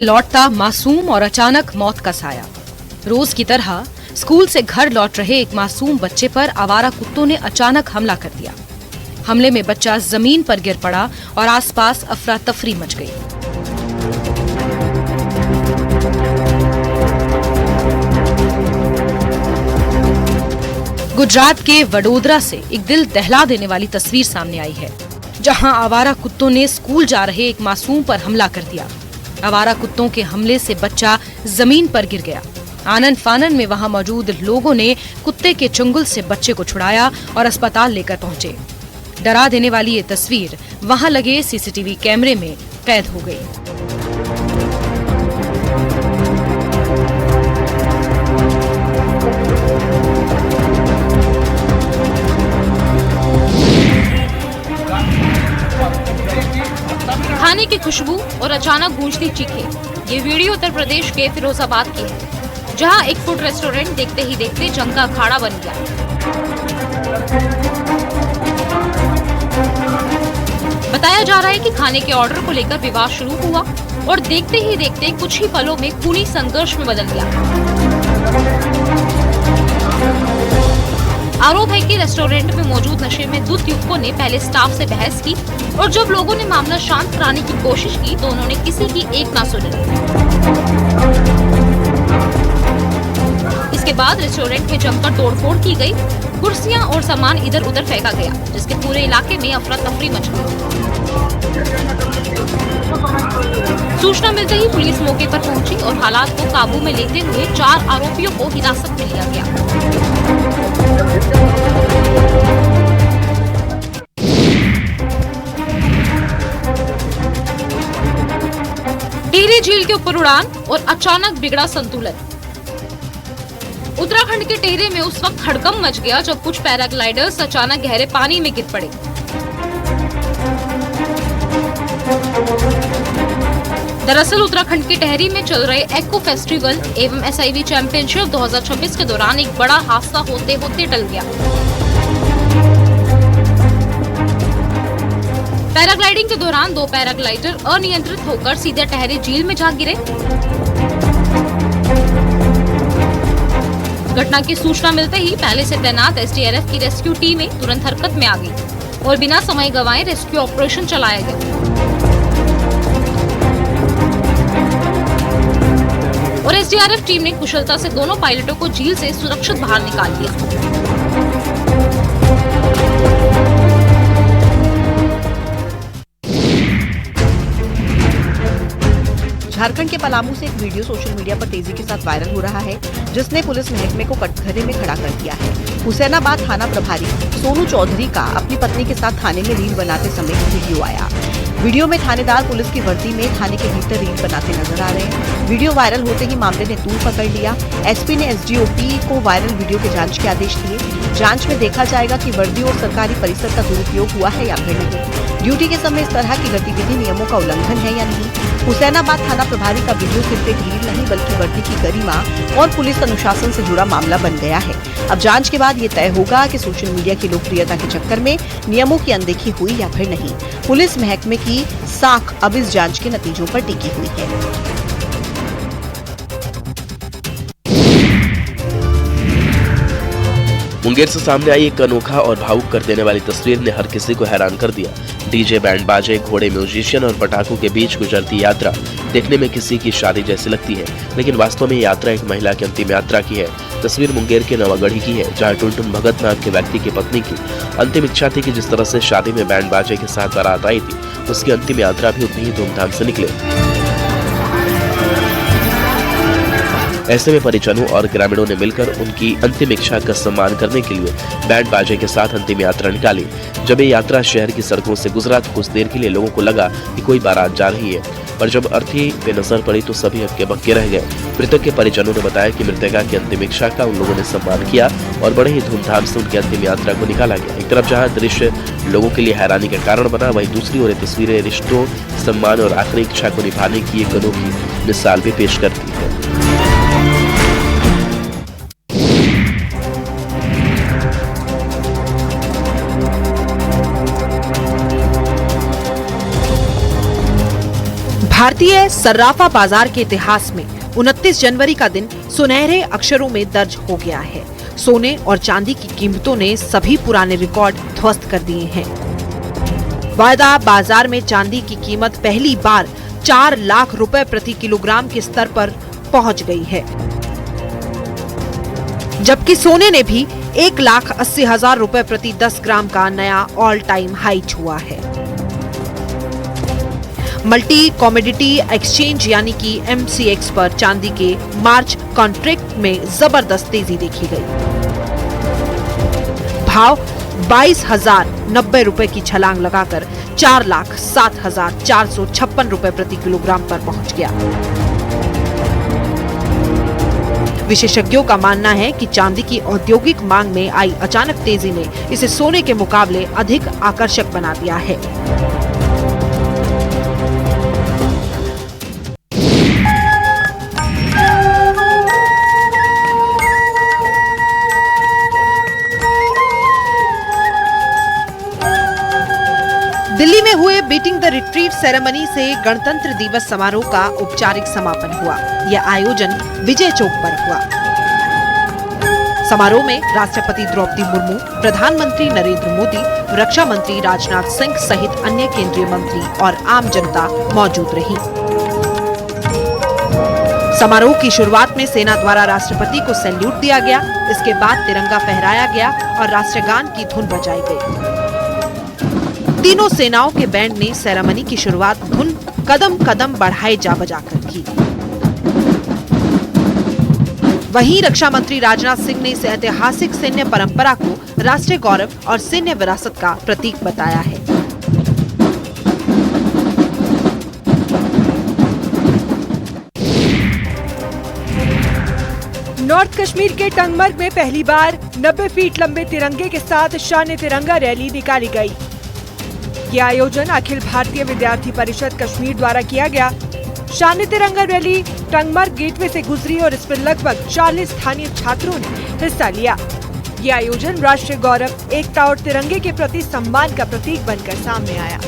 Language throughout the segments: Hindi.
लौटता मासूम और अचानक मौत का साया। रोज की तरह स्कूल से घर लौट रहे एक मासूम बच्चे पर आवारा कुत्तों ने अचानक हमला कर दिया। हमले में बच्चा जमीन पर गिर पड़ा और आसपास अफरा तफरी मच गई। गुजरात के वडोदरा से एक दिल दहला देने वाली तस्वीर सामने आई है, जहां आवारा कुत्तों ने स्कूल जा रहे एक मासूम पर हमला कर दिया। आवारा कुत्तों के हमले से बच्चा जमीन पर गिर गया। आनन फानन में वहां मौजूद लोगों ने कुत्ते के चंगुल से बच्चे को छुड़ाया और अस्पताल लेकर पहुंचे। डरा देने वाली ये तस्वीर वहां लगे सीसीटीवी कैमरे में कैद हो गई। खाने की खुशबू और अचानक गूंजती चीखें। ये वीडियो उत्तर प्रदेश के फिरोजाबाद की है, जहां एक फूड रेस्टोरेंट देखते ही देखते जंग का अखाड़ा बन गया। बताया जा रहा है कि खाने के ऑर्डर को लेकर विवाद शुरू हुआ और देखते ही देखते कुछ ही पलों में खूनी संघर्ष में बदल गया। आरोप है कि रेस्टोरेंट में मौजूद नशे में धुत युवकों ने पहले स्टाफ से बहस की और जब लोगों ने मामला शांत कराने की कोशिश की तो उन्होंने किसी की एक ना सुनी। इसके बाद रेस्टोरेंट में जमकर तोड़फोड़ की गई, कुर्सियां और सामान इधर उधर फेंका गया, जिसके पूरे इलाके में अफरा तफरी मच गई। सूचना मिलते ही पुलिस मौके पर पहुंची और हालात को काबू में लेते हुए 4 आरोपियों को हिरासत में लिया गया। टिहरी झील के ऊपर उड़ान और अचानक बिगड़ा संतुलन। उत्तराखंड के टिहरी में उस वक्त हड़कंप मच गया जब कुछ पैराग्लाइडर्स अचानक गहरे पानी में गिर पड़े। दरअसल उत्तराखंड के टिहरी में चल रहे एको फेस्टिवल एवं SIV चैंपियनशिप 2026 के दौरान एक बड़ा हादसा होते होते टल गया। पैराग्लाइडिंग के दौरान 2 पैराग्लाइडर अनियंत्रित होकर सीधे टिहरी झील में जा गिरे। घटना की सूचना मिलते ही पहले से तैनात SDRF की रेस्क्यू टीमें तुरंत हरकत में आ गई और बिना समय गंवाए रेस्क्यू ऑपरेशन चलाया गया और SDRF टीम ने कुशलता से दोनों पायलटों को झील से सुरक्षित बाहर निकाल दिया। झारखंड के पलामू से एक वीडियो सोशल मीडिया पर तेजी के साथ वायरल हो रहा है, जिसने पुलिस महकमे को कटघरे में खड़ा कर दिया है। हुसैनाबाद थाना प्रभारी सोनू चौधरी का अपनी पत्नी के साथ थाने में रील बनाते समय वीडियो आया। वीडियो में थानेदार पुलिस की वर्दी में थाने के भीतर रील बनाते नजर आ रहे हैं। वीडियो वायरल होते ही मामले ने तूल पकड़ लिया। SP ने SDOP को वायरल वीडियो के जांच के आदेश दिए। जांच में देखा जाएगा कि वर्दी और सरकारी परिसर का दुरुपयोग हुआ है या फिर नहीं। ड्यूटी के समय इस तरह की गतिविधि नियमों का उल्लंघन है या नहीं। हुसैनाबाद थाना प्रभारी का वीडियो सिर्फ एक रील नहीं बल्कि वर्दी की गरिमा और पुलिस अनुशासन से जुड़ा मामला बन गया है। अब जांच के बाद ये तय होगा कि सोशल मीडिया की लोकप्रियता के चक्कर में नियमों की अनदेखी हुई या फिर नहीं। पुलिस महकमे की साख अब इस जांच के नतीजों पर टिकी हुई है। मुंगेर से सामने आई एक अनोखा और भावुक कर देने वाली तस्वीर ने हर किसी को हैरान कर दिया। डीजे, बैंड बाजे, घोड़े, म्यूजिशियन और पटाखों के बीच गुजरती यात्रा देखने में किसी की शादी जैसी लगती है, लेकिन वास्तव में यात्रा एक महिला की अंतिम यात्रा की है। तस्वीर मुंगेर के नवागढ़ी की है, जहां टुनटुन भगत नाम के व्यक्ति की पत्नी की अंतिम इच्छा थी कि जिस तरह से शादी में बैंड बाजे के साथ बारात आई थी, उसकी अंतिम यात्रा भी उतनी ही धूमधाम से निकले। ऐसे में परिजनों और ग्रामीणों ने मिलकर उनकी अंतिम इच्छा का सम्मान करने के लिए बैंड बाजे के साथ अंतिम यात्रा निकाली। जब ये यात्रा शहर की सड़कों से गुजरा तो कुछ देर के लिए लोगों को लगा कि कोई बारात जा रही है, पर जब अर्थी पे नजर पड़ी तो सभी हक्के बक्के रह गए। मृतक के परिजनों ने बताया कि मृतका की अंतिम इच्छा का उन लोगों ने सम्मान किया और बड़े ही धूमधाम से उनकी अंतिम यात्रा को निकाला गया। एक तरफ जहाँ दृश्य लोगों के लिए हैरानी का कारण बना, वहीं दूसरी ओर तस्वीरें रिश्तों, सम्मान और आखिरी इच्छा को निभाने की एक अनोखी मिसाल भी पेश करती है। भारतीय सर्राफा बाजार के इतिहास में 29 जनवरी का दिन सुनहरे अक्षरों में दर्ज हो गया है। सोने और चांदी की कीमतों ने सभी पुराने रिकॉर्ड ध्वस्त कर दिए हैं। वायदा बाजार में चांदी की कीमत पहली बार 4 लाख रुपए प्रति किलोग्राम के स्तर पर पहुंच गई है, जबकि सोने ने भी 1,80,000 रुपए प्रति 10 ग्राम का नया ऑल टाइम हाई छुआ है। मल्टी कॉमोडिटी एक्सचेंज यानी कि MCX पर चांदी के मार्च कॉन्ट्रैक्ट में जबरदस्त तेजी देखी गई। भाव 22,090 रुपए की छलांग लगाकर 4,07,456 रुपए प्रति किलोग्राम पर पहुंच गया। विशेषज्ञों का मानना है कि चांदी की औद्योगिक मांग में आई अचानक तेजी ने इसे सोने के मुकाबले अधिक आकर्षक बना दिया है। दिल्ली में हुए बीटिंग द रिट्रीट सेरेमनी से गणतंत्र दिवस समारोह का औपचारिक समापन हुआ। यह आयोजन विजय चौक पर हुआ। समारोह में राष्ट्रपति द्रौपदी मुर्मू, प्रधानमंत्री नरेंद्र मोदी, रक्षा मंत्री राजनाथ सिंह सहित अन्य केंद्रीय मंत्री और आम जनता मौजूद रही। समारोह की शुरुआत में सेना द्वारा राष्ट्रपति को सैल्यूट दिया गया। इसके बाद तिरंगा फहराया गया और राष्ट्रगान की धुन बजाई गई। तीनों सेनाओं के बैंड ने सेरेमनी की शुरुआत धुन कदम कदम बढ़ाए जा बजाकर की। वहीं रक्षा मंत्री राजनाथ सिंह ने इस ऐतिहासिक सैन्य परंपरा को राष्ट्रीय गौरव और सैन्य विरासत का प्रतीक बताया है। नॉर्थ कश्मीर के टंगमर्ग में पहली बार 90 फीट लंबे तिरंगे के साथ शान तिरंगा रैली निकाली गई। यह आयोजन अखिल भारतीय विद्यार्थी परिषद कश्मीर द्वारा किया गया। शान तिरंगा रैली टंगमर्ग गेटवे से गुजरी और इसमें लगभग 40 स्थानीय छात्रों ने हिस्सा लिया। यह आयोजन राष्ट्रीय गौरव, एकता और तिरंगे के प्रति सम्मान का प्रतीक बनकर सामने आया।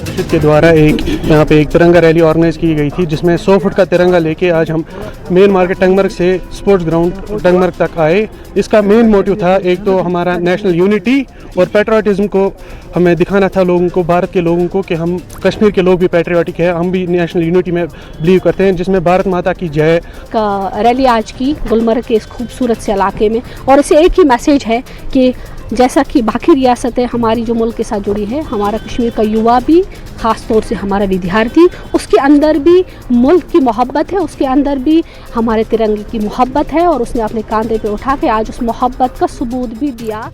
परिषद के द्वारा यहाँ पे एक तिरंगा रैली ऑर्गेनाइज की गई थी, जिसमें 100 फुट का तिरंगा लेके आज हम मेन मार्केट टंगमर्ग से स्पोर्ट्स ग्राउंड टंगमर्ग तक आए। इसका मेन मोटिव था, एक तो हमारा नेशनल यूनिटी और पैट्रियोटिज्म को हमें दिखाना था लोगों को, भारत के लोगों को, कि हम कश्मीर के लोग भी पैट्रियोटिक है, हम भी नेशनल यूनिटी में बिलीव करते हैं, जिसमें भारत माता की जय का रैली आज की गुलमर्ग के इस खूबसूरत से इलाके में। और इसे एक ही मैसेज है कि जैसा कि बाकी रियासतें हमारी जो मुल्क के साथ जुड़ी है, हमारा कश्मीर का युवा भी, ख़ास तौर से हमारा विद्यार्थी, उसके अंदर भी मुल्क की मोहब्बत है, उसके अंदर भी हमारे तिरंगे की मोहब्बत है और उसने अपने कांधे पे उठा के आज उस मोहब्बत का सबूत भी दिया।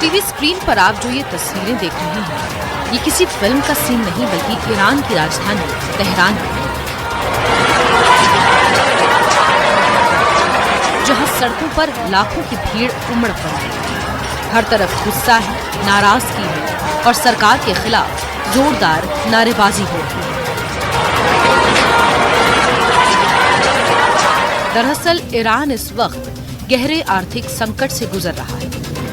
टीवी स्क्रीन पर आप जो ये तस्वीरें देख रहे हैं, ये किसी फिल्म का सीन नहीं बल्कि ईरान की राजधानी तेहरान की है, जहां सड़कों पर लाखों की भीड़ उमड़ पड़ी है। हर तरफ गुस्सा है, नाराजगी है और सरकार के खिलाफ जोरदार नारेबाजी हो रही है। दरअसल ईरान इस वक्त गहरे आर्थिक संकट से गुजर रहा है।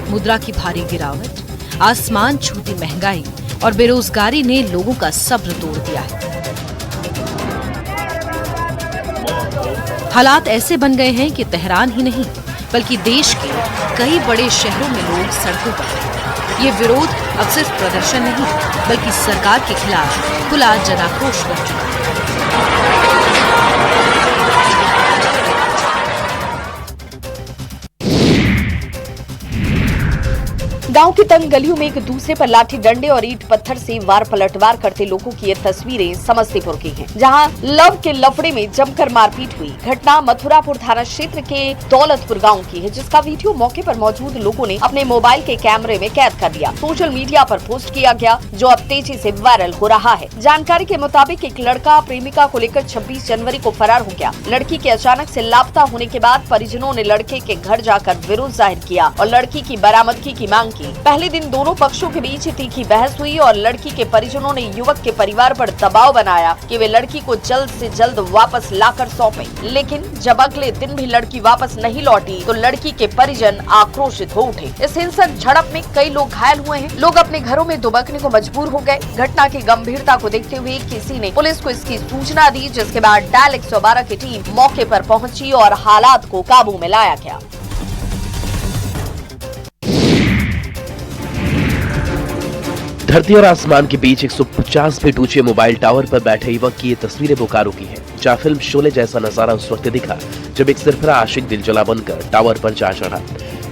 मुद्रा की भारी गिरावट, आसमान छूती महंगाई और बेरोजगारी ने लोगों का सब्र तोड़ दिया है। हालात ऐसे बन गए हैं कि तेहरान ही नहीं बल्कि देश के कई बड़े शहरों में लोग सड़कों पर। ये विरोध अब सिर्फ प्रदर्शन नहीं बल्कि सरकार के खिलाफ खुला जनाक्रोश बन चुका है। गांव की तंग गलियों में एक दूसरे पर लाठी डंडे और ईंट पत्थर से वार पलटवार करते लोगों की ये तस्वीरें समस्तीपुर की हैं, जहां लव के लफड़े में जमकर मारपीट हुई। घटना मथुरापुर थाना क्षेत्र के दौलतपुर गांव की है, जिसका वीडियो मौके पर मौजूद लोगों ने अपने मोबाइल के कैमरे में कैद कर लिया। सोशल मीडिया पर पोस्ट किया गया, जो अब तेजी से वायरल हो रहा है। जानकारी के मुताबिक एक लड़का प्रेमिका को लेकर 26 जनवरी को फरार हो गया। लड़की के अचानक से लापता होने के बाद परिजनों ने लड़के के घर जाकर विरोध जाहिर किया और लड़की की बरामदगी की मांग की। की। पहले दिन दोनों पक्षों के बीच तीखी बहस हुई और लड़की के परिजनों ने युवक के परिवार पर दबाव बनाया कि वे लड़की को जल्द से जल्द वापस लाकर सौंपे। लेकिन जब अगले दिन भी लड़की वापस नहीं लौटी तो लड़की के परिजन आक्रोशित हो उठे। इस हिंसक झड़प में कई लोग घायल हुए हैं। लोग अपने घरों में दुबकने को मजबूर हो गए। घटना की गंभीरता को देखते हुए किसी ने पुलिस को इसकी सूचना दी, जिसके बाद डायल 112 की टीम मौके पर पहुंची और हालात को काबू में लाया गया। धरती और आसमान के बीच 150 फीट ऊंचे मोबाइल टावर पर बैठे युवक की ये तस्वीरें बोकारो की है, जहां फिल्म शोले जैसा नजारा उस वक्त दिखा जब एक सिरफिरा आशिक दिलजला बनकर टावर पर जा चढ़ा।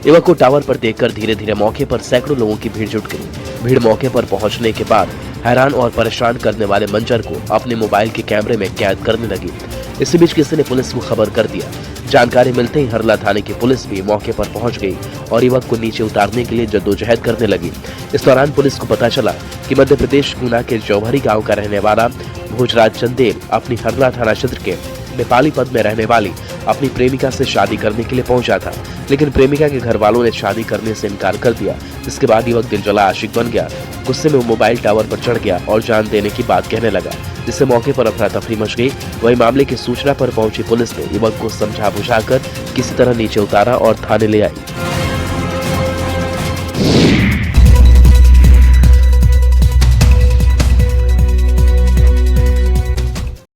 युवक को टावर पर देखकर धीरे धीरे मौके पर सैकड़ों लोगों की भीड़ जुट गई। भीड़ मौके पर पहुंचने के बाद हैरान और परेशान करने वाले मंजर को अपने मोबाइल के कैमरे में कैद करने लगी। इसी बीच किसी ने पुलिस को खबर कर दिया। जानकारी मिलते ही हरला थाने की पुलिस भी मौके पर पहुंच गई और युवक को नीचे उतारने के लिए जद्दोजहद करने लगी। इस दौरान पुलिस को पता चला कि मध्य प्रदेश गुना के जौहरी गांव का रहने वाला भोजराज चंदेल अपनी हरला थाना क्षेत्र के नेपाली पद में रहने वाली अपनी प्रेमिका से शादी करने के लिए पहुंचा था, लेकिन प्रेमिका के घर वालों ने शादी करने से इनकार कर दिया। इसके बाद युवक दिलजला आशिक बन गया। गुस्से में वो मोबाइल टावर पर चढ़ गया और जान देने की बात कहने लगा, जिससे मौके पर अफरा तफरी मच गई। वही मामले की सूचना पर पहुंची पुलिस ने युवक को समझा बुझाकर किसी तरह नीचे उतारा और थाने ले आई।